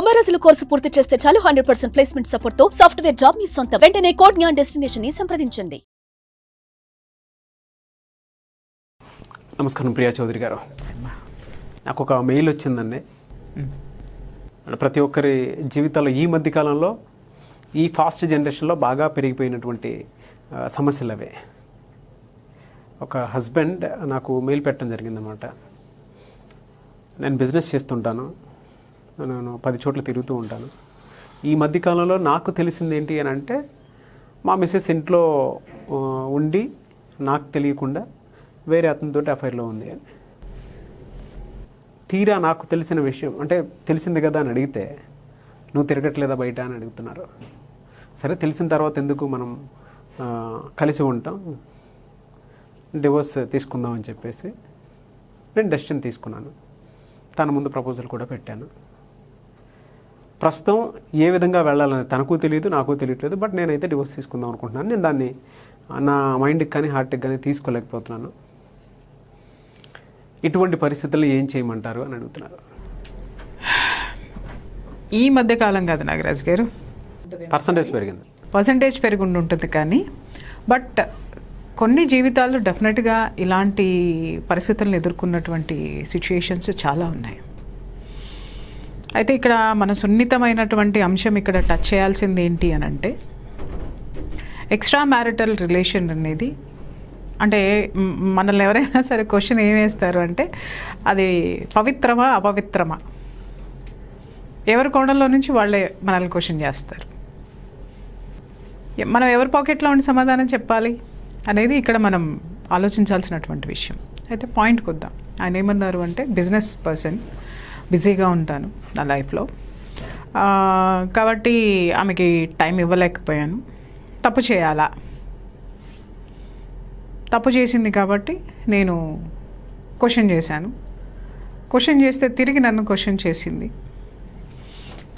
90 రోజుల కోర్సు పూర్తి చేస్తే చాలు 100% ప్లేస్మెంట్ సపోర్ట్ తో సాఫ్ట్వేర్ జాబ్ మీ సొంతం. వెంటనే కోడ్ జ్ఞాన్ డెస్టినేషన్ ని సంప్రదించండి. నమస్కారం ప్రియా చౌదరి గారు. నాకు ఒక మెయిల్ వచ్చిందండి. ప్రతి ఒక్కరి జీవితాల్లో ఈ మధ్య కాలంలో ఈ ఫాస్ట్ జనరేషన్లో బాగా పెరిగిపోయినటువంటి సమస్యలు అవే. ఒక హస్బెండ్ నాకు మెయిల్ పెట్టడం జరిగిందన్నమాట. నేను బిజినెస్ చేస్తుంటాను, నేను 10 చోట్ల తిరుగుతూ ఉంటాను. ఈ మధ్యకాలంలో నాకు తెలిసింది ఏంటి అని అంటే, మా మిస్సెస్ ఇంట్లో ఉండి నాకు తెలియకుండా వేరే అతనితో అఫైర్లో ఉంది అని. తీరా నాకు తెలిసిన విషయం అంటే తెలిసింది కదా అని అడిగితే, నువ్వు తిరగట్లేదా బయట అని అడుగుతున్నారు. సరే, తెలిసిన తర్వాత ఎందుకు మనం కలిసి ఉంటాం, డివోర్స్ తీసుకుందాం అని చెప్పేసి నేను డెసిషన్ తీసుకున్నాను. తన ముందు ప్రపోజల్ కూడా పెట్టాను. ప్రస్తుతం ఏ విధంగా వెళ్ళాలని తనకు తెలియదు, నాకు తెలియట్లేదు. బట్ నేనైతే డివోర్స్ తీసుకుందాం అనుకుంటున్నాను. నేను దాన్ని నా మైండ్కి కానీ హార్ట్కి కానీ తీసుకోలేకపోతున్నాను. ఇటువంటి పరిస్థితుల్లో ఏం చేయమంటారు అని అడుగుతున్నారు. ఈ మధ్యకాలం కాదు నాగరాజ్ గారు, పర్సంటేజ్ పెరిగి ఉంటుంది. కానీ బట్ కొన్ని జీవితాలు డెఫినెట్గా ఇలాంటి పరిస్థితులను ఎదుర్కొన్నటువంటి సిచ్యుయేషన్స్ చాలా ఉన్నాయి. అయితే ఇక్కడ మన సున్నితమైనటువంటి అంశం ఇక్కడ టచ్ చేయాల్సింది ఏంటి అని అంటే, ఎక్స్ట్రా మ్యారిటల్ రిలేషన్ అనేది, అంటే మనల్ని ఎవరైనా సరే క్వశ్చన్ ఏం వేస్తారు అంటే, అది పవిత్రమా అపవిత్రమా, ఎవరి కోణంలో నుంచి వాళ్ళే మనల్ని క్వశ్చన్ చేస్తారు. మనం ఎవరి పాకెట్లో ఉండి సమాధానం చెప్పాలి అనేది ఇక్కడ మనం ఆలోచించాల్సినటువంటి విషయం. అయితే పాయింట్కి వద్దాం. ఆయన ఏమన్నారు అంటే, బిజినెస్ పర్సన్, బిజీగా ఉంటాను నా లైఫ్లో, కాబట్టి ఆమెకి టైం ఇవ్వలేకపోయాను. తప్పు చేయాలా? తప్పు చేసింది కాబట్టి నేను క్వశ్చన్ చేశాను. క్వశ్చన్ చేస్తే తిరిగి నన్ను క్వశ్చన్ చేసింది.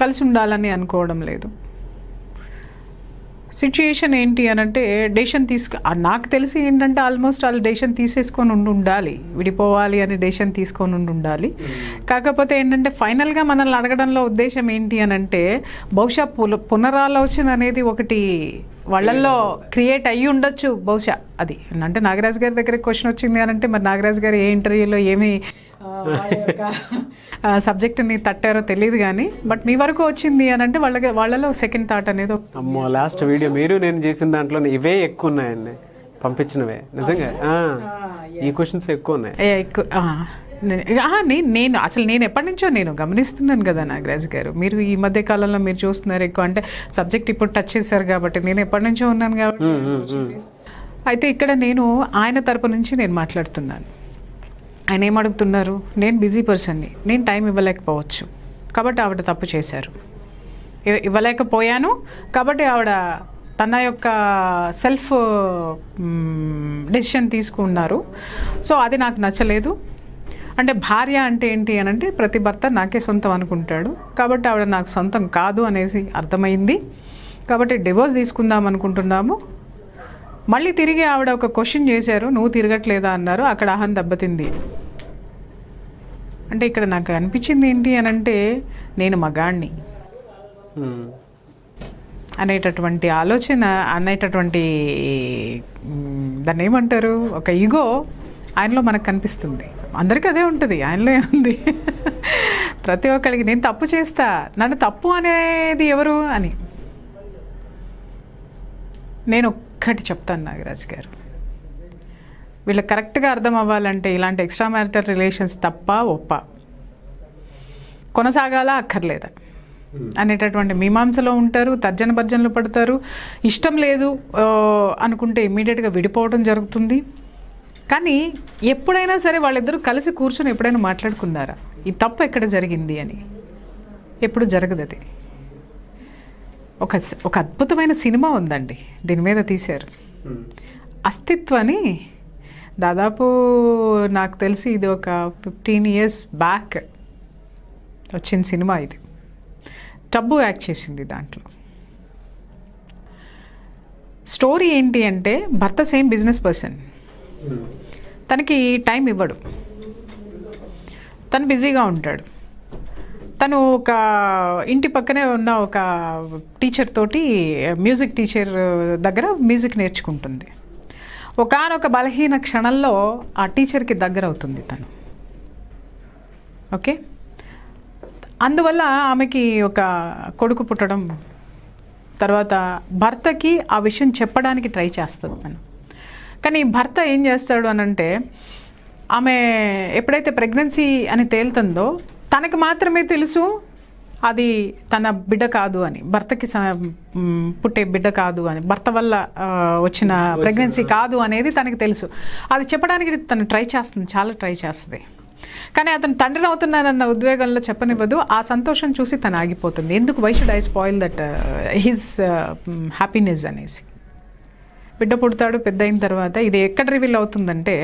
కలిసి ఉండాలని అనుకోవడం లేదు. సిచ్యుయేషన్ ఏంటి అని అంటే, డెసిషన్ నాకు తెలిసి ఏంటంటే ఆల్మోస్ట్ వాళ్ళు డెసిషన్ తీసేసుకొని ఉండాలి, విడిపోవాలి అని డెసిషన్ తీసుకొని ఉండాలి. కాకపోతే ఏంటంటే ఫైనల్గా మనల్ని అడగడంలో ఉద్దేశం ఏంటి అని అంటే, బహుశా పునరాలోచన అనేది ఒకటి వాళ్ళల్లో క్రియేట్ అయ్యి ఉండొచ్చు బహుశా. అది అంటే నాగరాజ్ గారి దగ్గర క్వశ్చన్ వచ్చింది అని అంటే, మరి నాగరాజ్ గారు ఏ ఇంటర్వ్యూలో ఏమి సబ్జెక్ట్ని తట్టారో తెలియదు కానీ, బట్ మీ వరకు వచ్చింది అని అంటే వాళ్ళలో సెకండ్ థాట్ అనేది. అమ్మో, లాస్ట్ వీడియో మీరు నేను చేసిన దాంట్లో ఇవే ఎక్కువ ఉన్నాయండి పంపించినవే. నిజంగా ఈ క్వశ్చన్స్ ఎక్కువ ఉన్నాయి. నేను ఎప్పటి నుంచో నేను గమనిస్తున్నాను కదా నాగరాజ్ గారు. మీరు ఈ మధ్య కాలంలో మీరు చూస్తున్నారు ఎక్కువ, అంటే సబ్జెక్ట్ ఇప్పుడు టచ్ చేశారు కాబట్టి, నేను ఎప్పటి నుంచో ఉన్నాను కాబట్టి. అయితే ఇక్కడ నేను ఆయన తరపు నుంచి నేను మాట్లాడుతున్నాను. ఆయన ఏమడుగుతున్నారు, నేను బిజీ పర్సన్ని, నేను టైం ఇవ్వలేకపోవచ్చు కాబట్టి ఆవిడ తప్పు చేశారు. ఇవ్వలేకపోయాను కాబట్టి ఆవిడ తన యొక్క సెల్ఫ్ డెసిషన్ తీసుకున్నారు. సో అది నాకు నచ్చలేదు. అంటే భార్య అంటే ఏంటి అని అంటే, ప్రతి భర్త నాకే సొంతం అనుకుంటాడు. కాబట్టి ఆవిడ నాకు సొంతం కాదు అనేసి అర్థమైంది. కాబట్టి డివోర్స్ తీసుకుందాం అనుకుంటున్నాము. మళ్ళీ తిరిగి ఆవిడ ఒక క్వశ్చన్ చేశారు, నువ్వు తిరగట్లేదా అన్నారు. అక్కడ అహం దెబ్బతింది. అంటే ఇక్కడ నాకు అనిపించింది ఏంటి అని అంటే, నేను మగాణ్ణి అనేటటువంటి ఆలోచన, అనేటటువంటి దాన్ని ఏమంటారు, ఒక ఈగో ఆయనలో మనకు కనిపిస్తుంది. అందరికీ అదే ఉంటుంది, ఆయనలో ఉంది. ప్రతి ఒక్కరికి నేను తప్పు చేస్తా, నన్ను తప్పు అనేది ఎవరు అని. నేను ఒక్కటి చెప్తాను నాగరాజ్ గారు, వీళ్ళకి కరెక్ట్గా అర్థం అవ్వాలంటే, ఇలాంటి ఎక్స్ట్రా మ్యారిటల్ రిలేషన్స్ తప్ప ఒప్ప, కొనసాగాలా అక్కర్లేదా అనేటటువంటి మీమాంసలో ఉంటారు, తర్జన భర్జనలు పడతారు. ఇష్టం లేదు అనుకుంటే ఇమ్మీడియట్గా విడిపోవడం జరుగుతుంది. కానీ ఎప్పుడైనా సరే వాళ్ళిద్దరూ కలిసి కూర్చొని ఎప్పుడైనా మాట్లాడుకున్నారా, ఈ తప్పు ఎక్కడ జరిగింది అని? ఎప్పుడు జరగదు. అది ఒక అద్భుతమైన సినిమా ఉందండి, దీని మీద తీశారు, అస్తిత్వాన్ని. దాదాపు నాకు తెలిసి ఇది ఒక 15 years బ్యాక్ వచ్చిన సినిమా. ఇది టబ్బు యాక్ట్ చేసింది. దాంట్లో స్టోరీ ఏంటి అంటే, భర్త సేమ్ బిజినెస్ పర్సన్, తనకి టైం ఇవ్వడు, తను బిజీగా ఉంటాడు. తను ఒక ఇంటి పక్కనే ఉన్న ఒక టీచర్ తోటి, మ్యూజిక్ టీచర్ దగ్గర మ్యూజిక్ నేర్చుకుంటుంది. ఒకానొక బలహీన క్షణంలో ఆ టీచర్కి దగ్గర అవుతుంది తను. ఓకే, అందువల్ల ఆమెకి ఒక కొడుకు పుట్టడం, తర్వాత భర్తకి ఆ విషయం చెప్పడానికి ట్రై చేస్తుంది తను. కానీ భర్త ఏం చేస్తాడు అనంటే, ఆమె ఎప్పుడైతే ప్రెగ్నెన్సీ అని తేలుతుందో తనకు మాత్రమే తెలుసు అది తన బిడ్డ కాదు అని, భర్తకి పుట్టే బిడ్డ కాదు అని, భర్త వల్ల వచ్చిన ప్రెగ్నెన్సీ కాదు అనేది తనకు తెలుసు. అది చెప్పడానికి తను ట్రై చేస్తుంది, చాలా ట్రై చేస్తుంది. కానీ అతను తండ్రిని అవుతున్నానన్న ఉద్వేగంలో చెప్పనివ్వదు. ఆ సంతోషం చూసి తను ఆగిపోతుంది. ఎందుకు, why should I spoil that his happiness అనేసి. బిడ్డ పుడతాడు. పెద్ద అయిన తర్వాత ఇది ఎక్కడ రివీల్ అవుతుందంటే,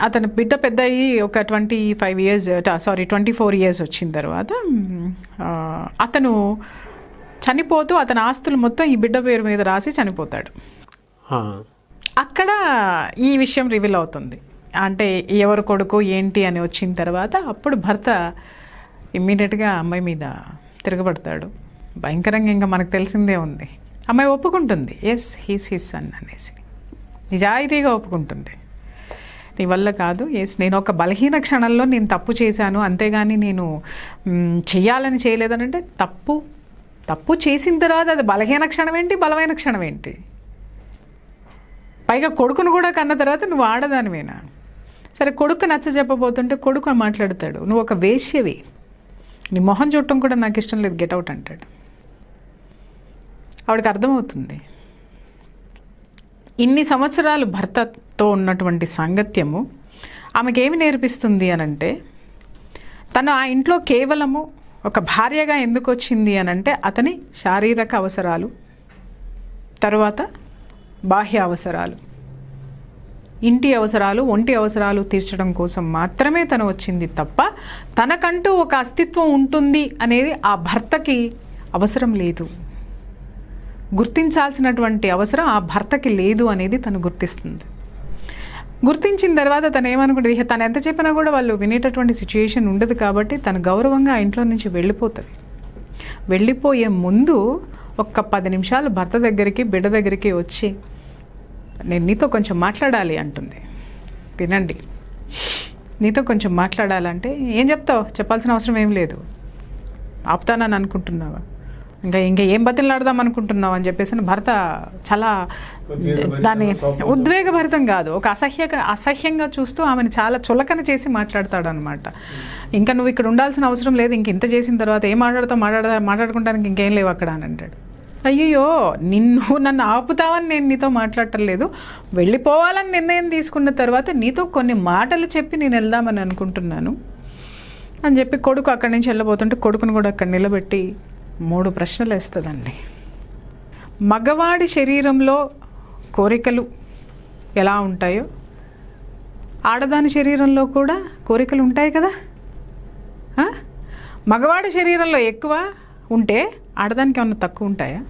అతను బిడ్డ పెద్ద అయ్యి ఒక 24 ఇయర్స్ వచ్చిన తర్వాత అతను చనిపోతూ అతని ఆస్తులు మొత్తం ఈ బిడ్డ పేరు మీద రాసి చనిపోతాడు. అక్కడ ఈ విషయం రివీల్ అవుతుంది. అంటే ఎవరు కొడుకు ఏంటి అని వచ్చిన తర్వాత అప్పుడు భర్త ఇమ్మీడియట్గా అమ్మాయి మీద తిరగబడతాడు. భయంకరంగా ఇంకా మనకు తెలిసిందే ఉంది. అమ్మాయి ఒప్పుకుంటుంది, ఎస్ హీస్ హిస్ సన్ అనేసి, నిజాయితీగా ఒప్పుకుంటుంది. నీ వల్ల కాదు, ఎస్ నేను ఒక బలహీన క్షణంలో నేను తప్పు చేశాను, అంతేగాని నేను చెయ్యాలని చేయలేదనంటే తప్పు చేసిన తర్వాత అది బలహీన క్షణం ఏంటి, బలమైన క్షణం ఏంటి? పైగా కొడుకును కూడా కన్న తర్వాత నువ్వు ఆడదానివేనా? సరే, కొడుకు నచ్చ చెప్పబోతుంటే కొడుకు మాట్లాడతాడు, నువ్వు ఒక వేశ్యవి, నీ మొహం చూడటం కూడా నాకు ఇష్టం లేదు, గెట్ అవుట్ అంటాడు. ఆవిడకి అర్థమవుతుంది ఇన్ని సంవత్సరాలు భర్తతో ఉన్నటువంటి సాంగత్యము ఆమెకేమి నేర్పిస్తుంది అనంటే, తను ఆ ఇంట్లో కేవలము ఒక భార్యగా ఎందుకు వచ్చింది అనంటే అతని శారీరక అవసరాలు, తరువాత బాహ్య అవసరాలు, ఇంటి అవసరాలు, ఒంటి అవసరాలు తీర్చడం కోసం మాత్రమే తను వచ్చింది తప్ప తనకంటూ ఒక అస్తిత్వం ఉంటుంది అనేది ఆ భర్తకి అవసరం లేదు. గుర్తించాల్సినటువంటి అవసరం ఆ భర్తకి లేదు అనేది తను గుర్తిస్తుంది. గుర్తించిన తర్వాత తను ఏమనుకుంటుంది, తను ఎంత చెప్పినా కూడా వాళ్ళు వినేటటువంటి సిచ్యుయేషన్ ఉండదు కాబట్టి తను గౌరవంగా ఆ ఇంట్లో నుంచి వెళ్ళిపోతుంది. వెళ్ళిపోయే ముందు ఒక్క 10 నిమిషాలు భర్త దగ్గరికి, బిడ్డ దగ్గరికి వచ్చి నేను నీతో కొంచెం మాట్లాడాలి అంటుంది. వినండి, నీతో కొంచెం మాట్లాడాలంటే ఏం చెప్తావు, చెప్పాల్సిన అవసరం ఏం లేదు, ఆపుతానని అనుకుంటున్నావా, ఇంకా ఏం బతిలాడదాం అనుకుంటున్నావు అని చెప్పేసి భర్త చాలా దాన్ని ఉద్వేగభరితం కాదు, ఒక అసహ్యంగా చూస్తూ ఆమెను చాలా చులకన చేసి మాట్లాడతాడు అనమాట. ఇంకా నువ్వు ఇక్కడ ఉండాల్సిన అవసరం లేదు, ఇంత చేసిన తర్వాత ఏం మాట్లాడుకోవడానికి ఇంకేం లేవు అక్కడ అని అంటాడు. అయ్యో, నన్ను ఆపుతావని నేను నీతో మాట్లాడటం లేదు, వెళ్ళిపోవాలని నిర్ణయం తీసుకున్న తర్వాత నీతో కొన్ని మాటలు చెప్పి నేను వెళ్దామని అనుకుంటున్నాను అని చెప్పి కొడుకు అక్కడి నుంచి వెళ్ళబోతుంటే కొడుకును కూడా అక్కడ నిలబెట్టి 3 ప్రశ్నలు వేస్తుందండి. మగవాడి శరీరంలో కోరికలు ఎలా ఉంటాయో ఆడదాని శరీరంలో కూడా కోరికలు ఉంటాయి కదా. మగవాడి శరీరంలో ఎక్కువ ఉంటే ఆడదానికి ఏమన్నా తక్కువ ఉంటాయా?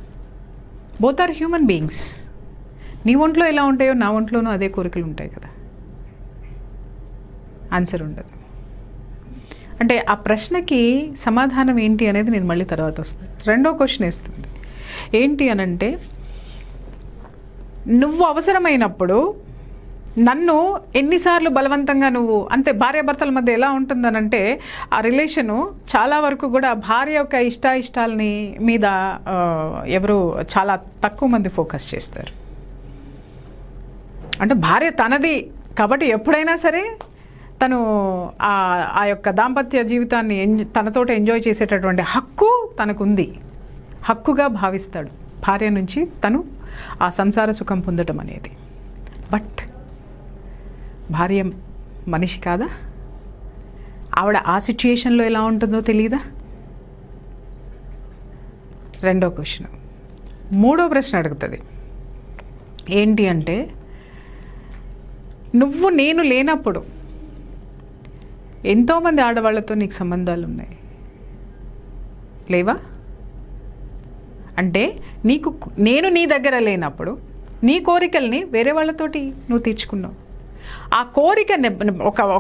Both are human beings. నీ ఒంట్లో ఎలా ఉంటాయో నా ఒంట్లోనూ అదే కోరికలు ఉంటాయి కదా. ఆన్సర్ ఉండదు. అంటే ఆ ప్రశ్నకి సమాధానం ఏంటి అనేది నేను మళ్ళీ తర్వాత వస్తాను. రెండో క్వశ్చన్ వేస్తుంది, ఏంటి అనంటే, నువ్వు అవసరమైనప్పుడు నన్ను ఎన్నిసార్లు బలవంతంగా నువ్వు, అంతే భార్యాభర్తల మధ్య ఎలా ఉంటుందనంటే ఆ రిలేషను చాలా వరకు కూడా భార్య యొక్క ఇష్టాయిష్టాలని మీద ఎవరు చాలా తక్కువ మంది ఫోకస్ చేస్తారు. అంటే భార్య తనది కాబట్టి ఎప్పుడైనా సరే తను ఆ యొక్క దాంపత్య జీవితాన్ని తనతోటి ఎంజాయ్ చేసేటటువంటి హక్కు తనకుంది, హక్కుగా భావిస్తాడు భార్య నుంచి తను ఆ సంసార సుఖం పొందటం అనేది. బట్ భార్య మనిషి కాదా? ఆవిడ ఆ సిచ్యుయేషన్లో ఎలా ఉంటుందో తెలియదా? రెండో క్వశ్చన్. మూడో ప్రశ్న అడుగుతుంది, ఏంటి అంటే, నువ్వు నేను లేనప్పుడు ఎంతోమంది ఆడవాళ్లతో నీకు సంబంధాలు ఉన్నాయి, లేవా? అంటే నేను నీ దగ్గర లేనప్పుడు నీ కోరికల్ని వేరే వాళ్ళతోటి నువ్వు తీర్చుకున్నావు. ఆ కోరిక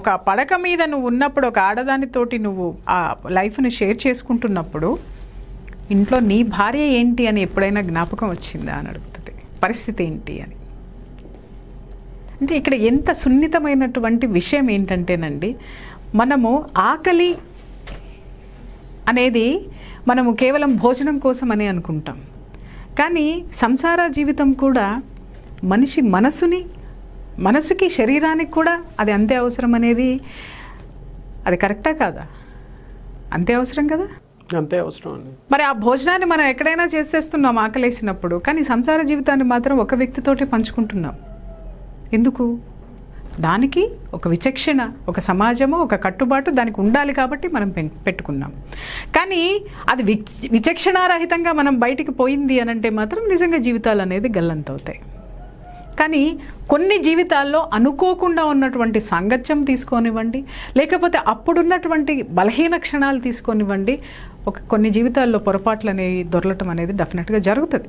ఒక పడక మీద నువ్వు ఉన్నప్పుడు, ఒక ఆడదానితోటి నువ్వు ఆ లైఫ్ని షేర్ చేసుకుంటున్నప్పుడు ఇంట్లో నీ భార్య ఏంటి అని ఎప్పుడైనా జ్ఞాపకం వచ్చిందా అని అడుగుతుంది. పరిస్థితి ఏంటి అని. అంటే ఇక్కడ ఎంత సున్నితమైనటువంటి విషయం ఏంటంటేనండి, మనము ఆకలి అనేది మనము కేవలం భోజనం కోసం అని అనుకుంటాం. కానీ సంసార జీవితం కూడా మనిషి మనసుకి శరీరానికి కూడా అది అంతే అవసరం అనేది, అది కరెక్టా కాదా? అంతే అవసరం కదా? అంతే అవసరం అండి. మరి ఆ భోజనాన్ని మనం ఎక్కడైనా చేసేస్తున్నాం ఆకలేసినప్పుడు, కానీ సంసార జీవితాన్ని మాత్రం ఒక వ్యక్తితోటే పంచుకుంటున్నాం. ఎందుకు? దానికి ఒక విచక్షణ, ఒక సమాజము, ఒక కట్టుబాటు దానికి ఉండాలి కాబట్టి మనం పెట్టుకున్నాం. కానీ అది విచక్షణారహితంగా మనం బయటికి పోయింది అని అంటే మాత్రం నిజంగా జీవితాలు అనేది గల్లంతవుతాయి. కానీ కొన్ని జీవితాల్లో అనుకోకుండా ఉన్నటువంటి సాంగత్యం తీసుకోనివ్వండి, లేకపోతే అప్పుడున్నటువంటి బలహీన క్షణాలు తీసుకోనివ్వండి, కొన్ని జీవితాల్లో పొరపాట్లు అనేవి దొరలటం అనేది డెఫినెట్గా జరుగుతుంది.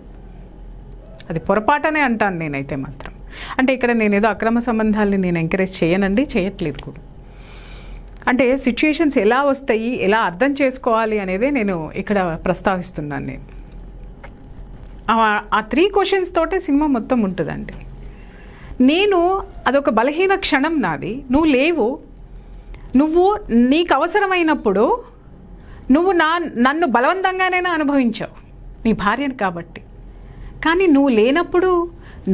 అది పొరపాటనే అంటాను నేనైతే మాత్రం. అంటే ఇక్కడ నేను ఏదో అక్రమ సంబంధాలని నేను ఎంకరేజ్ చేయనండి, చేయట్లేదు కూడా. అంటే సిచ్యుయేషన్స్ ఎలా వస్తాయి, ఎలా అర్థం చేసుకోవాలి అనేదే నేను ఇక్కడ ప్రస్తావిస్తున్నాను. నేను ఆ 3 క్వశ్చన్స్ తోటే సినిమా మొత్తం ఉంటుందండి. నేను అదొక బలహీన క్షణం నాది, నువ్వు లేవు, నువ్వు నీకు అవసరమైనప్పుడు నువ్వు నన్ను బలవంతంగానైనా అనుభవించావు నీ భార్యను కాబట్టి. కానీ నువ్వు లేనప్పుడు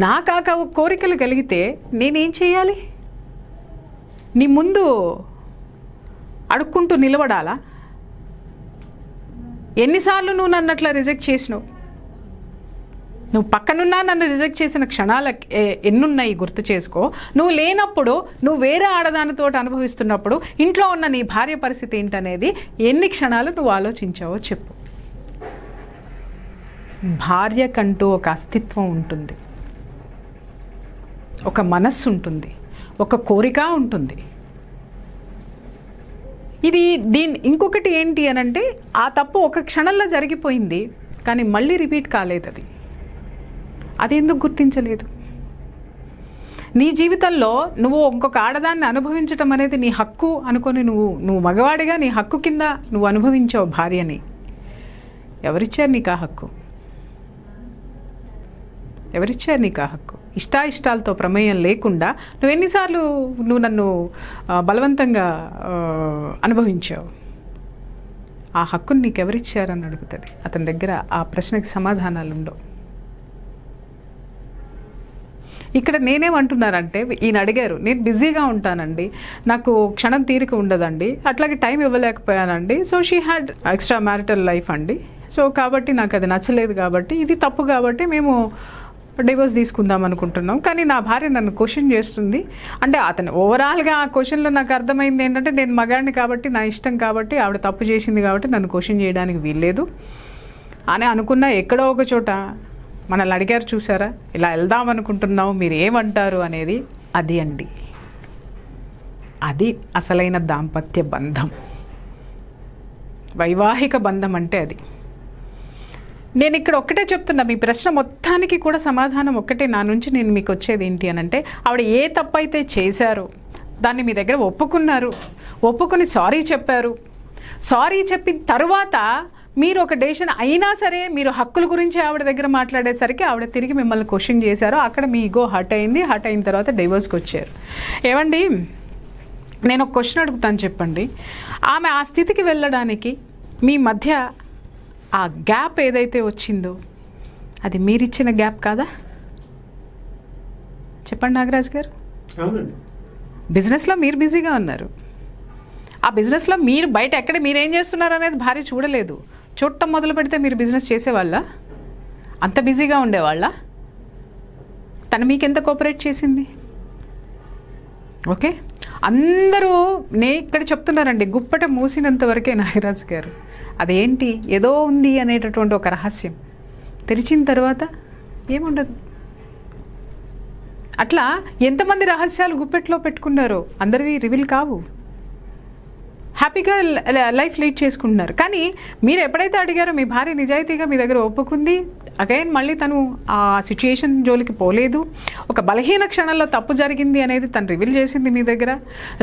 నాకు ఆ కోరికలు కలిగితే నేనేం చేయాలి? నీ ముందు అడుక్కుంటూ నిలబడాలా? ఎన్నిసార్లు నువ్వు నన్ను అట్లా రిజెక్ట్ చేసినావు? నువ్వు పక్కనున్నా నన్ను రిజెక్ట్ చేసిన క్షణాలు ఎన్నున్నాయి గుర్తు చేసుకో. నువ్వు లేనప్పుడు, నువ్వు వేరే ఆడదానితో అనుభవిస్తున్నప్పుడు ఇంట్లో ఉన్న నీ భార్య పరిస్థితి ఏంటనేది ఎన్ని క్షణాలు నువ్వు ఆలోచించావో చెప్పు. భార్యకంటూ ఒక అస్తిత్వం ఉంటుంది, ఒక మనస్సు ఉంటుంది, ఒక కోరిక ఉంటుంది. ఇంకొకటి ఏంటి అనంటే, ఆ తప్పు ఒక క్షణంలో జరిగిపోయింది కానీ మళ్ళీ రిపీట్ కాలేదు. అది ఎందుకు గుర్తించలేదు? నీ జీవితంలో నువ్వు ఇంకొక ఆడదాన్ని అనుభవించటం అనేది నీ హక్కు అనుకొని నువ్వు మగవాడిగా నీ హక్కు కింద నువ్వు అనుభవించావు భార్యని. ఎవరిచ్చారు నీకు ఆ హక్కు? ఎవరిచ్చారు నీకు ఆ హక్కు? ఇష్టాయిష్టాలతో ప్రమేయం లేకుండా నువ్వు నన్ను బలవంతంగా అనుభవించావు. ఆ హక్కుని నీకు ఎవరిచ్చారని అడుగుతుంది. అతని దగ్గర ఆ ప్రశ్నకి సమాధానాలు ఉండవు. ఇక్కడ నేనేమంటున్నానంటే, ఈయన అడిగారు, నేను బిజీగా ఉంటానండి, నాకు క్షణం తీరిక ఉండదండి, అట్లాగే టైం ఇవ్వలేకపోయానండి. So she had extra marital life అండి. సో కాబట్టి నాకు అది నచ్చలేదు, కాబట్టి ఇది తప్పు, కాబట్టి మేము డివోర్స్ తీసుకుందాం అనుకుంటున్నాం. కానీ నా భార్య నన్ను క్వశ్చన్ చేస్తుంది. అంటే అతను ఓవరాల్గా ఆ క్వశ్చన్లో నాకు అర్థమైంది ఏంటంటే, నేను మగాడిని కాబట్టి, నా ఇష్టం కాబట్టి, ఆవిడ తప్పు చేసింది కాబట్టి నన్ను క్వశ్చన్ చేయడానికి వీల్లేదు అని అనుకున్నా. ఎక్కడో ఒక చోట మనల్ని అడిగారు చూసారా, ఇలా వెళ్దాం అనుకుంటున్నాం, మీరు ఏమంటారు అనేది. అది అండి, అది అసలైన దాంపత్య బంధం, వైవాహిక బంధం అంటే అది. నేను ఇక్కడ ఒక్కటే చెప్తున్నా, మీ ప్రశ్న మొత్తానికి కూడా సమాధానం ఒక్కటే నా నుంచి నేను మీకు వచ్చేది ఏంటి అనంటే, ఆవిడ ఏ తప్పు అయితే చేశారో దాన్ని మీ దగ్గర ఒప్పుకుని సారీ చెప్పారు. సారీ చెప్పిన తర్వాత మీరు ఒక డెసిషన్ అయినా సరే, మీరు హక్కుల గురించి ఆవిడ దగ్గర మాట్లాడేసరికి ఆవిడ తిరిగి మిమ్మల్ని క్వశ్చన్ చేశారు. అక్కడ మీ ఈగో హర్ట్ అయింది. హర్ట్ అయిన తర్వాత డివోర్స్కి వచ్చారు. ఏమండి, నేను ఒక క్వశ్చన్ అడుగుతాను, చెప్పండి. ఆమె ఆ స్థితికి వెళ్ళడానికి మీ మధ్య ఆ గ్యాప్ ఏదైతే వచ్చిందో అది మీరిచ్చిన గ్యాప్ కాదా? చెప్పండి నాగరాజ్ గారు. బిజినెస్లో మీరు బిజీగా ఉన్నారు. ఆ బిజినెస్లో మీరు బయట ఎక్కడ మీరేం చేస్తున్నారు అనేది భార్య చూడలేదు. చూడటం మొదలు పెడితే మీరు బిజినెస్ చేసేవాళ్ళ? అంత బిజీగా ఉండేవాళ్ళ? తను మీకెంత కోఆపరేట్ చేసింది? ఓకే, అందరూ ఇక్కడ చెప్తున్నారండి, గుప్పట మూసినంత వరకే నాగరాజ్ గారు. అదేంటి, ఏదో ఉంది అనేటటువంటి ఒక రహస్యం తెరిచిన తర్వాత ఏముండదు. అట్లా ఎంతమంది రహస్యాలు గుప్పెట్లో పెట్టుకున్నారో అందరివి రివీల్ కావు. హ్యాపీగా లైఫ్ లీడ్ చేసుకుంటున్నారు. కానీ మీరు ఎప్పుడైతే అడిగారో మీ భార్య నిజాయితీగా మీ దగ్గర ఒప్పుకుంది, అగైన్ మళ్ళీ తను ఆ సిచ్యుయేషన్ జోలికి పోలేదు, ఒక బలహీన క్షణంలో తప్పు జరిగింది అనేది తను రివీల్ చేసింది మీ దగ్గర.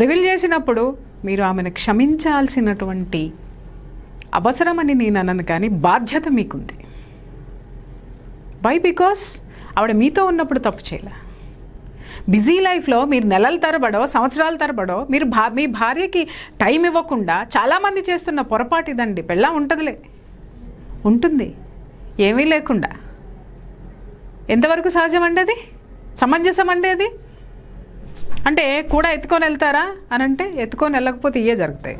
రివీల్ చేసినప్పుడు మీరు ఆమెను క్షమించాల్సినటువంటి అవసరమని నేను అనను, కానీ బాధ్యత మీకుంది. వై? బికాస్ ఆవిడ మీతో ఉన్నప్పుడు తప్పు చేయలే. బిజీ లైఫ్లో మీరు నెలల తరబడో సంవత్సరాల తరబడో మీరు మీ భార్యకి టైం ఇవ్వకుండా చాలామంది చేస్తున్న పొరపాటు ఇదండి. పెళ్ళాం ఉంటుందిలే, ఉంటుంది, ఏమీ లేకుండా. ఎంతవరకు సహజం అండి అది? సమంజసం అండి అది? అంటే కూడా ఎత్తుకొని వెళ్తారా అని అంటే ఎత్తుకొని వెళ్ళకపోతే ఇవే జరుగుతాయి.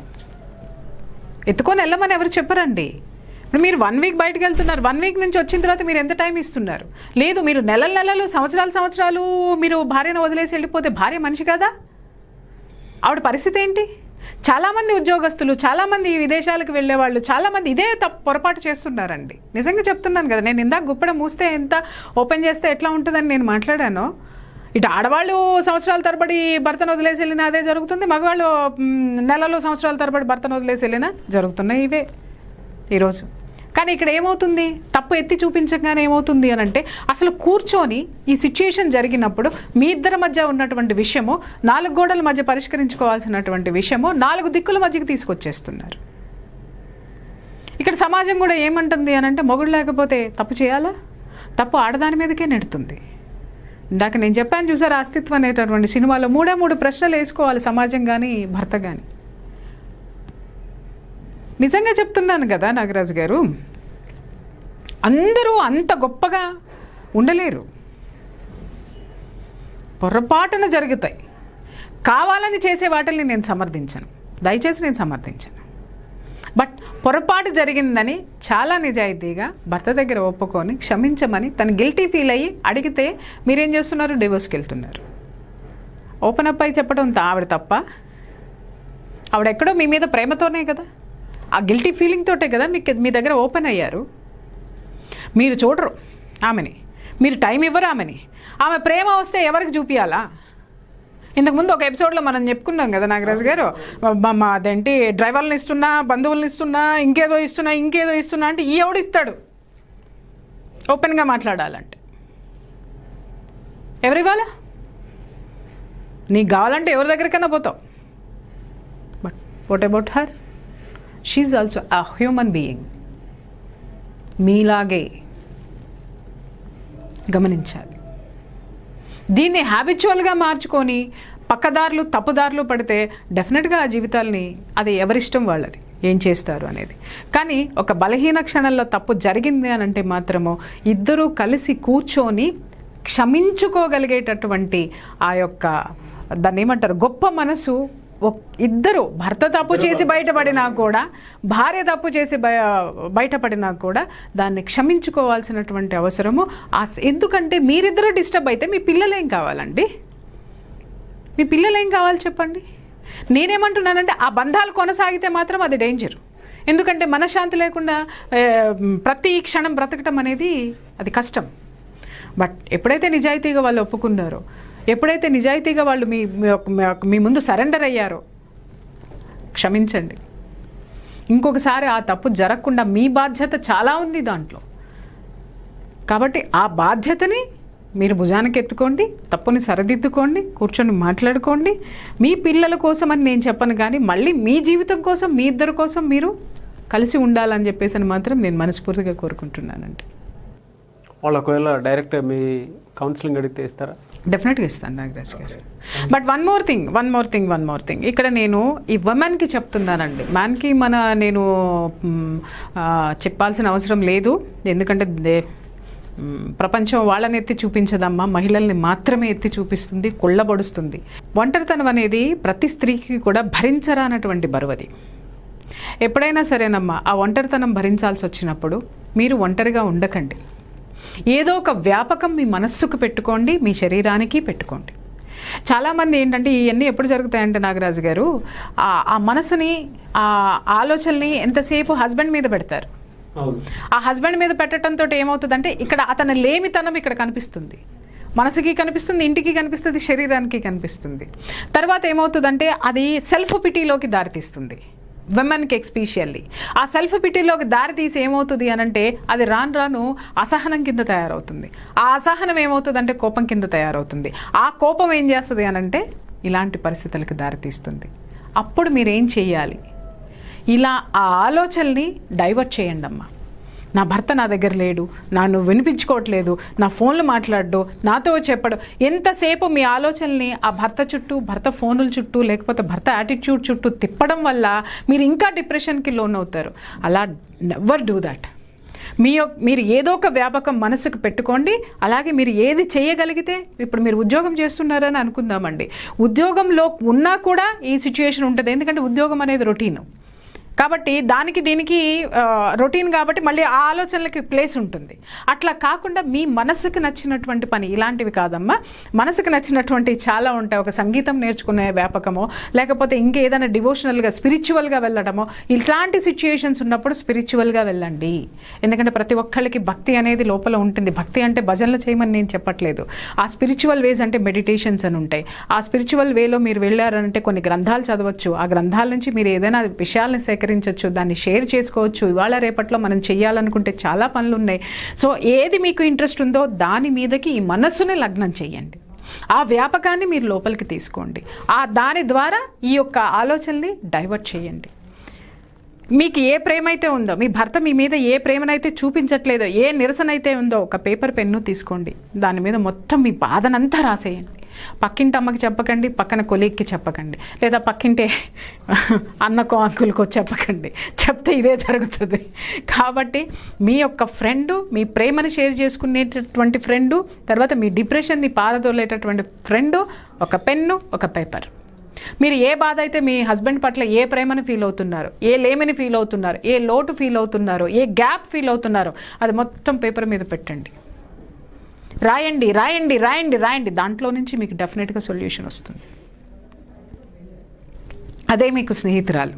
ఎత్తుకొని వెళ్ళమని ఎవరు చెప్పరండి. ఇప్పుడు మీరు 1 వీక్ బయటకు వెళ్తున్నారు, 1 వీక్ నుంచి వచ్చిన తర్వాత మీరు ఎంత టైం ఇస్తున్నారు? లేదు, మీరు నెలలు సంవత్సరాలు మీరు భార్యను వదిలేసి వెళ్ళిపోతే భార్య మనిషి కదా? ఆవిడ పరిస్థితి ఏంటి? చాలామంది ఉద్యోగస్తులు, చాలామంది విదేశాలకు వెళ్ళేవాళ్ళు, చాలామంది ఇదే పొరపాటు చేస్తున్నారండి. నిజంగా చెప్తున్నాను కదా, నేను ఇందాక గుప్పడం మూస్తే ఎంత, ఓపెన్ చేస్తే ఎట్లా ఉంటుందని నేను మాట్లాడానో, ఇటు ఆడవాళ్ళు సంవత్సరాల తరబడి భర్తను వదిలేసి వెళ్ళినా అదే జరుగుతుంది, మగవాళ్ళు నెలలు సంవత్సరాల తరబడి భర్తను వదిలేసి వెళ్ళినా జరుగుతున్నాయి ఇవే ఈరోజు. కానీ ఇక్కడ ఏమవుతుంది? తప్పు ఎత్తి చూపించగానే ఏమవుతుంది అని అంటే, అసలు కూర్చొని ఈ సిచ్యుయేషన్ జరిగినప్పుడు మీ ఇద్దరి మధ్య ఉన్నటువంటి విషయము, 4 గోడల మధ్య పరిష్కరించుకోవాల్సినటువంటి విషయము 4 దిక్కుల మధ్యకి తీసుకొచ్చేస్తున్నారు. ఇక్కడ సమాజం కూడా ఏమంటుంది అని అంటే, మొగుడు లేకపోతే తప్పు చేయాలా? తప్పు ఆడదాని మీదకే నెడుతుంది. ఇందాక నేను చెప్పాను చూసారు, అస్తిత్వం అనేటటువంటి సినిమాలో 3 ప్రశ్నలు వేసుకోవాలి సమాజం కానీ భర్త కానీ. నిజంగా చెప్తున్నాను కదా నాగరాజు గారు, అందరూ అంత గొప్పగా ఉండలేరు. పొరపాటున జరుగుతాయి. కావాలని చేసే వాటిని నేను సమర్థించను, దయచేసి నేను సమర్థించను. బట్ పొరపాటు జరిగిందని చాలా నిజాయితీగా భర్త దగ్గర ఒప్పుకొని క్షమించమని తను గిల్టీ ఫీల్ అయ్యి అడిగితే మీరేం చేస్తున్నారు? డివోర్స్కి వెళ్తున్నారు. ఓపెన్ అప్ అయి చెప్పడం ఆవిడ తప్ప? ఆవిడ ఎక్కడో మీ మీద ప్రేమతోనే కదా, ఆ గిల్టీ ఫీలింగ్ తోటే కదా మీ దగ్గర ఓపెన్ అయ్యారు. మీరు చూడరు ఆమెని, మీరు టైం ఇవ్వరు ఆమెని. ఆమె ప్రేమ వస్తే ఎవరికి చూపించాలా? ఇంతకుముందు ఒక ఎపిసోడ్లో మనం చెప్పుకున్నాం కదా నాగరాజు గారు, అదేంటి డ్రైవర్లను ఇస్తున్నా, బంధువులను ఇస్తున్నా, ఇంకేదో ఇస్తున్నా అంటే ఈ ఎవడు ఇస్తాడు? ఓపెన్గా మాట్లాడాలంటే ఎవరు ఇవ్వాలా? నీకు కావాలంటే ఎవరి దగ్గరికైనా పోతావు. But what about her? She also a human being. మీలాగే గమనించాలి. దీన్ని హ్యాబిచువల్గా మార్చుకొని పక్కదారులు తప్పుదారులు పడితే డెఫినెట్గా ఆ జీవితాల్ని అది ఎవరిష్టం వాళ్ళది, ఏం చేస్తారు అనేది. కానీ ఒక బలహీన క్షణంలో తప్పు జరిగింది అని అంటే మాత్రము ఇద్దరూ కలిసి కూర్చొని క్షమించుకోగలిగేటటువంటి ఆ యొక్క దాన్ని ఏమంటారు, గొప్ప మనసు. ఇద్దరు, భర్త తప్పు చేసి బయటపడినా కూడా, భార్య తప్పు చేసి బయటపడినా కూడా దాన్ని క్షమించుకోవాల్సినటువంటి అవసరము. ఎందుకంటే మీరిద్దరూ డిస్టర్బ్ అయితే మీ పిల్లలు ఏం కావాలండి? మీ పిల్లలు ఏం కావాలి చెప్పండి? నేనేమంటున్నానంటే ఆ బంధాలు కొనసాగితే మాత్రం అది డేంజర్. ఎందుకంటే మనశ్శాంతి లేకుండా ప్రతి క్షణం బ్రతకటం అనేది అది కష్టం. బట్ ఎప్పుడైతే నిజాయితీగా వాళ్ళు ఒప్పుకున్నారో, ఎప్పుడైతే నిజాయితీగా వాళ్ళు మీ ముందు సరెండర్ అయ్యారో, క్షమించండి. ఇంకొకసారి ఆ తప్పు జరగకుండా మీ బాధ్యత చాలా ఉంది దాంట్లో. కాబట్టి ఆ బాధ్యతని మీరు భుజానికి ఎత్తుకోండి, తప్పుని సరిదిద్దుకోండి, కూర్చొని మాట్లాడుకోండి. మీ పిల్లల కోసం అని నేను చెప్పను, కానీ మళ్ళీ మీ జీవితం కోసం, మీ ఇద్దరి కోసం మీరు కలిసి ఉండాలని చెప్పేసి అని మాత్రం నేను మనస్ఫూర్తిగా కోరుకుంటున్నానండి. వాళ్ళు ఒకవేళ డైరెక్ట్ మీ కౌన్సిలింగ్ అడిగితే ఇస్తారా? డెఫినెట్గా ఇస్తాను నాగరాజ్ గారు. బట్ వన్ మోర్ థింగ్ ఇక్కడ నేను ఈ ఉమెన్కి చెప్తున్నానండి. మ్యాన్కి నేను చెప్పాల్సిన అవసరం లేదు. ఎందుకంటే ప్రపంచం వాళ్ళని ఎత్తి చూపించదమ్మా, మహిళల్ని మాత్రమే ఎత్తి చూపిస్తుంది, కొల్లబడుస్తుంది. ఒంటరితనం అనేది ప్రతి స్త్రీకి కూడా భరించరానటువంటి బరువది. ఎప్పుడైనా సరేనమ్మా, ఆ ఒంటరితనం భరించాల్సి వచ్చినప్పుడు మీరు ఒంటరిగా ఉండకండి. ఏదో ఒక వ్యాపకం మీ మనస్సుకు పెట్టుకోండి, మీ శరీరానికి పెట్టుకోండి. చాలామంది ఏంటంటే ఇవన్నీ ఎప్పుడు జరుగుతాయంటే నాగరాజు గారు, ఆ మనసుని, ఆ ఆలోచనని ఎంతసేపు హస్బెండ్ మీద పెడతారు. ఆ హస్బెండ్ మీద పెట్టడంతో ఏమవుతుందంటే ఇక్కడ అతని లేమితనం ఇక్కడ కనిపిస్తుంది, మనసుకి కనిపిస్తుంది, ఇంటికి కనిపిస్తుంది, శరీరానికి కనిపిస్తుంది. తర్వాత ఏమవుతుందంటే అది సెల్ఫ్ పిటీలోకి దారితీస్తుంది. విమెన్కి ఎక్స్పెషల్లీ. ఆ సెల్ఫ్ పిటీలోకి దారి తీసి ఏమవుతుంది అనంటే అది రాను రాను అసహనం కింద తయారవుతుంది. ఆ అసహనం ఏమవుతుంది అంటే కోపం కింద తయారవుతుంది. ఆ కోపం ఏం చేస్తుంది అనంటే ఇలాంటి పరిస్థితులకి దారితీస్తుంది. అప్పుడు మీరేం చెయ్యాలి? ఇలా ఆ ఆలోచనని డైవర్ట్ చేయండి అమ్మా. నా భర్త నా దగ్గర లేడు, నన్ను వినిపించుకోవట్లేదు, నా ఫోన్లు మాట్లాడు, నాతో చెప్పడు. ఎంతసేపు మీ ఆలోచనల్ని ఆ భర్త చుట్టూ, భర్త ఫోనుల చుట్టూ, లేకపోతే భర్త యాటిట్యూడ్ చుట్టూ తిప్పడం వల్ల మీరు ఇంకా డిప్రెషన్కి లోన్ అవుతారు. అలా నెవర్ డూ దాట్. మీరు ఏదో ఒక వ్యాపకం మనసుకు పెట్టుకోండి. అలాగే మీరు ఏది చేయగలిగితే, ఇప్పుడు మీరు ఉద్యోగం చేస్తున్నారని అనుకుందామండి, ఉద్యోగంలో ఉన్నా కూడా ఈ సిచ్యుయేషన్ ఉంటుంది. ఎందుకంటే ఉద్యోగం అనేది రొటీన్ కాబట్టి, దానికి దీనికి రొటీన్ కాబట్టి మళ్ళీ ఆ ఆలోచనలకి ప్లేస్ ఉంటుంది. అట్లా కాకుండా మీ మనసుకు నచ్చినటువంటి పని, ఇలాంటివి కాదమ్మా, మనసుకు నచ్చినటువంటి చాలా ఉంటాయి. ఒక సంగీతం నేర్చుకునే వ్యాపకమో, లేకపోతే ఇంకేదైనా డివోషనల్గా స్పిరిచువల్గా వెళ్ళడమో, ఇట్లాంటి సిచ్యుయేషన్స్ ఉన్నప్పుడు స్పిరిచువల్గా వెళ్ళండి. ఎందుకంటే ప్రతి ఒక్కళ్ళకి భక్తి అనేది లోపల ఉంటుంది. భక్తి అంటే భజనలు చేయమని నేను చెప్పట్లేదు. ఆ స్పిరిచువల్ వేస్ అంటే మెడిటేషన్స్ అని ఉంటాయి. ఆ స్పిరిచువల్ వేలో మీరు వెళ్ళారంటే కొన్ని గ్రంథాలు చదవచ్చు. ఆ గ్రంథాల నుంచి మీరు ఏదైనా విషయాలను సేకరించవచ్చు, దాన్ని షేర్ చేసుకోవచ్చు. ఇవాళ రేపట్లో మనం చేయాలనుకుంటే చాలా పనులు ఉన్నాయి. సో ఏది మీకు ఇంట్రెస్ట్ ఉందో దాని మీదకి ఈ మనస్సుని లగ్నం చేయండి. ఆ వ్యాపకాన్ని మీరు లోపలికి తీసుకోండి. దాని ద్వారా ఈ యొక్క ఆలోచనని డైవర్ట్ చేయండి. మీకు ఏ ప్రేమ అయితే ఉందో, మీ భర్త మీ మీద ఏ ప్రేమనైతే చూపించట్లేదో, ఏ నిరసన అయితే ఉందో, ఒక పేపర్ పెన్ను తీసుకోండి. దాని మీద మొత్తం మీ బాధనంతా రాసేయండి. పక్కింటి అమ్మకి చెప్పకండి, పక్కన కొలీగ్కి చెప్పకండి, లేదా పక్కింటి అన్నకో అంకులకో చెప్పకండి. చెప్తే ఇదే జరుగుతుంది. కాబట్టి మీ యొక్క ఫ్రెండు, మీ ప్రేమను షేర్ చేసుకునేటటువంటి ఫ్రెండు, తర్వాత మీ డిప్రెషన్ని పారదోలేటటువంటి ఫ్రెండు, ఒక పెన్ను, ఒక పేపర్. మీరు ఏ బాధ అయితే మీ హస్బెండ్ పట్ల ఏ ప్రేమను ఫీల్ అవుతున్నారు, ఏ లేమిని ఫీల్ అవుతున్నారు, ఏ లోటు ఫీల్ అవుతున్నారు, ఏ గ్యాప్ ఫీల్ అవుతున్నారో అది మొత్తం పేపర్ మీద పెట్టండి. రాయండి రాయండి రాయండి రాయండి. దాంట్లో నుంచి మీకు డెఫినెట్గా సొల్యూషన్ వస్తుంది. అదే మీకు స్నేహితురాలు.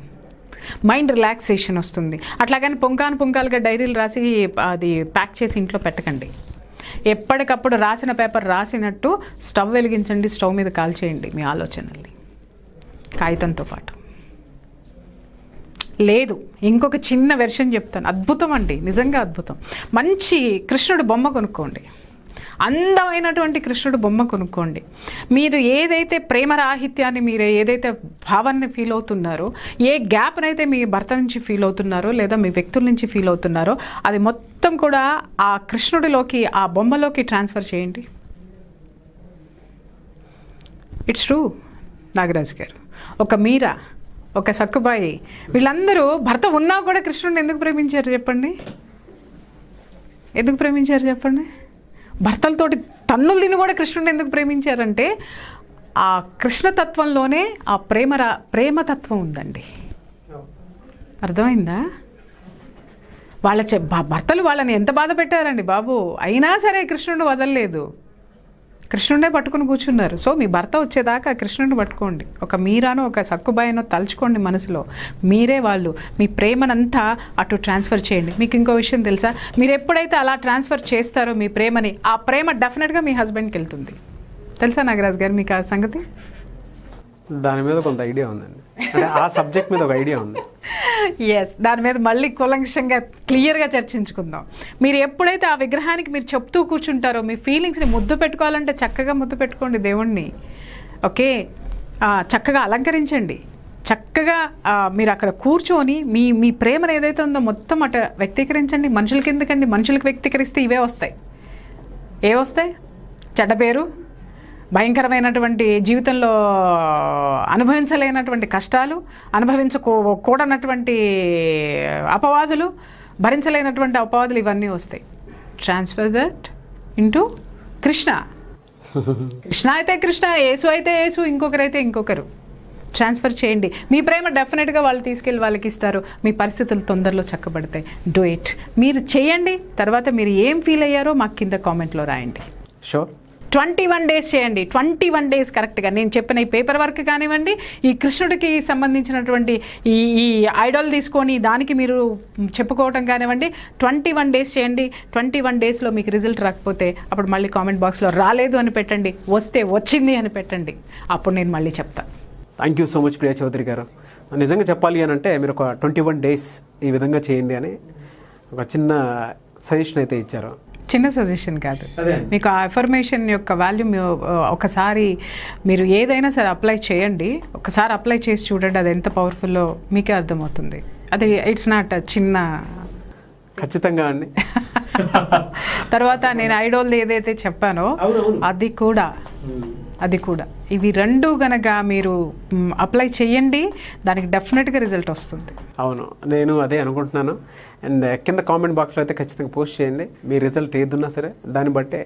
మైండ్ రిలాక్సేషన్ వస్తుంది. అట్లాగని పుంకాలుగా డైరీలు రాసి అది ప్యాక్ చేసి ఇంట్లో పెట్టకండి. ఎప్పటికప్పుడు రాసిన పేపర్ రాసినట్టు స్టవ్ వెలిగించండి, స్టవ్ మీద కాల్చేయండి మీ ఆలోచనల్ని కాగితంతో పాటు. లేదు, ఇంకొక చిన్న వెర్షన్ చెప్తాను. అద్భుతం అండి, నిజంగా అద్భుతం. మంచి కృష్ణుడు బొమ్మ కొనుక్కోండి, అందమైనటువంటి కృష్ణుడు బొమ్మ కొనుక్కోండి. మీరు ఏదైతే ప్రేమరాహిత్యాన్ని, మీరు ఏదైతే భావాన్ని ఫీల్ అవుతున్నారో, ఏ గ్యాప్నైతే మీ భర్త నుంచి ఫీల్ అవుతున్నారో, లేదా మీ వ్యక్తుల నుంచి ఫీల్ అవుతున్నారో, అది మొత్తం కూడా ఆ కృష్ణుడిలోకి, ఆ బొమ్మలోకి ట్రాన్స్ఫర్ చేయండి. ఇట్స్ ట్రూ నాగరాజు గారు, ఒక మీరా, ఒక సక్కుబాయి, వీళ్ళందరూ భర్త ఉన్నా కూడా కృష్ణుడిని ఎందుకు ప్రేమించారు చెప్పండి? ఎందుకు ప్రేమించారు చెప్పండి? భర్తలతోటి తన్నులు తిని కూడా కృష్ణుడిని ఎందుకు ప్రేమించారంటే ఆ కృష్ణతత్వంలోనే ఆ ప్రేమతత్వం ఉందండి. అర్థమైందా? భర్తలు వాళ్ళని ఎంత బాధ పెట్టారండి బాబు, అయినా సరే కృష్ణుడిని వదలలేదు, కృష్ణుడే పట్టుకుని కూర్చున్నారు. సో మీ భర్త వచ్చేదాకా కృష్ణుడిని పట్టుకోండి. ఒక మీరానో ఒక సక్కుబాయినో తలుచుకోండి మనసులో. మీరే వాళ్ళు. మీ ప్రేమనంతా అటు ట్రాన్స్ఫర్ చేయండి. మీకు ఇంకో విషయం తెలుసా? మీరు ఎప్పుడైతే అలా ట్రాన్స్ఫర్ చేస్తారో మీ ప్రేమని, ఆ ప్రేమ డెఫినెట్గా మీ హస్బెండ్కి వెళ్తుంది. తెలుసా నాగరాజ్ గారు మీకు ఆ సంగతి? దాని మీద కొంత ఐడియా ఉందండి, అంటే ఆ సబ్జెక్ట్ మీద ఒక ఐడియా ఉంది. ఎస్, దాని మీద మళ్ళీ కూలంకషంగా క్లియర్గా చర్చించుకుందాం. మీరు ఎప్పుడైతే ఆ విగ్రహానికి మీరు చెప్తూ కూర్చుంటారో, మీ ఫీలింగ్స్ని ముద్దు పెట్టుకోవాలంటే చక్కగా ముద్దు పెట్టుకోండి దేవుణ్ణి. ఓకే, చక్కగా అలంకరించండి. చక్కగా మీరు అక్కడ కూర్చొని మీ ప్రేమను ఏదైతే ఉందో మొత్తం అట వ్యక్తీకరించండి. మనుషులకి ఎందుకండి? మనుషులకు వ్యక్తీకరిస్తే ఇవే వస్తాయి. ఏ వస్తాయి? చెడ్డ పేరు, భయంకరమైనటువంటి జీవితంలో అనుభవించలేనటువంటి కష్టాలు, అనుభవించకూడనటువంటి అపవాదులు, భరించలేనటువంటి అపవాదులు, ఇవన్నీ వస్తాయి. Transfer that into Krishna. Krishna అయితే కృష్ణ, యేసు అయితే యేసు, ఇంకొకరైతే ఇంకొకరు. ట్రాన్స్ఫర్ చేయండి. మీ ప్రేమ డెఫినెట్గా వాళ్ళు తీసుకెళ్ళి వాళ్ళకి ఇస్తారు. మీ పరిస్థితులు తొందరలో చక్కబడతాయి. Do it. మీరు చేయండి. తర్వాత మీరు ఏం ఫీల్ అయ్యారో మాకు కింద కామెంట్లో రాయండి. షూర్. 21 days చేయండి. 21 days కరెక్ట్గా నేను చెప్పిన ఈ పేపర్ వర్క్ కానివ్వండి, ఈ కృష్ణుడికి సంబంధించినటువంటి ఈ ఐడాల్ తీసుకొని దానికి మీరు చెప్పుకోవటం కానివ్వండి, 21 days చేయండి. 21 daysలో మీకు రిజల్ట్ రాకపోతే అప్పుడు మళ్ళీ కామెంట్ బాక్స్లో రాలేదు అని పెట్టండి, వస్తే వచ్చింది అని పెట్టండి. అప్పుడు నేను మళ్ళీ చెప్తాను. Thank you so much Priya Chaudhary గారు. నిజంగా చెప్పాలి అని అంటే మీరు ఒక 21 days ఈ విధంగా చేయండి అని ఒక చిన్న సజెషన్ అయితే ఇచ్చారు. చిన్న సజెషన్ కాదు, మీకు ఆ అఫర్మేషన్ యొక్క వాల్యూ ఒకసారి మీరు ఏదైనా సరే అప్లై చేయండి, ఒకసారి అప్లై చేసి చూడండి, అది ఎంత పవర్ఫుల్లో మీకే అర్థమవుతుంది. అది ఇట్స్ నాట్ చిన్న. ఖచ్చితంగా అండి. తర్వాత నేను ఐడోల్ ఏదైతే చెప్పానో అది కూడా ఇవి రెండు గనక మీరు అప్లై చేయండి, దానికి డెఫినెట్గా రిజల్ట్ వస్తుంది. అవును, నేను అదే అనుకుంటున్నాను. అండ్ కింద కామెంట్ బాక్స్లో అయితే ఖచ్చితంగా పోస్ట్ చేయండి మీ రిజల్ట్ ఏదున్నా సరే. దాన్ని బట్టే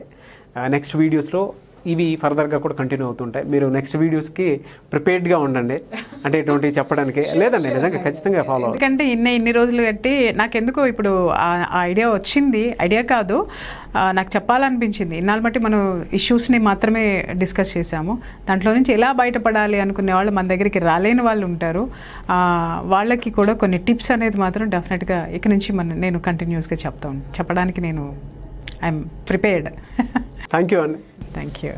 నెక్స్ట్ వీడియోస్లో ఇవి ఫర్దర్గా కూడా కంటిన్యూ అవుతుంటాయి. మీరు నెక్స్ట్ వీడియోస్కి ప్రిపేర్డ్గా ఉండండి, అంటే ఇటువంటివి చెప్పడానికి. లేదండి, నిజంగా ఖచ్చితంగా ఫాలో అవ్వాలి. ఎందుకంటే ఇన్ని రోజులు కట్టి నాకెందుకో ఇప్పుడు ఆ ఐడియా వచ్చింది, ఐడియా కాదు, నాకు చెప్పాలనిపించింది. ఇన్నాళ్ళు బట్టి మనం ఇష్యూస్ని మాత్రమే డిస్కస్ చేశాము, దాంట్లో నుంచి ఎలా బయటపడాలి అనుకునే వాళ్ళు మన దగ్గరికి రాలేని వాళ్ళు ఉంటారు. వాళ్ళకి కూడా కొన్ని టిప్స్ అనేది మాత్రం డెఫినెట్గా ఇక నుంచి నేను కంటిన్యూస్గా చెప్పడానికి నేను ఐఎమ్ ప్రిపేర్డ్. థ్యాంక్ యూ అండి. Thank you.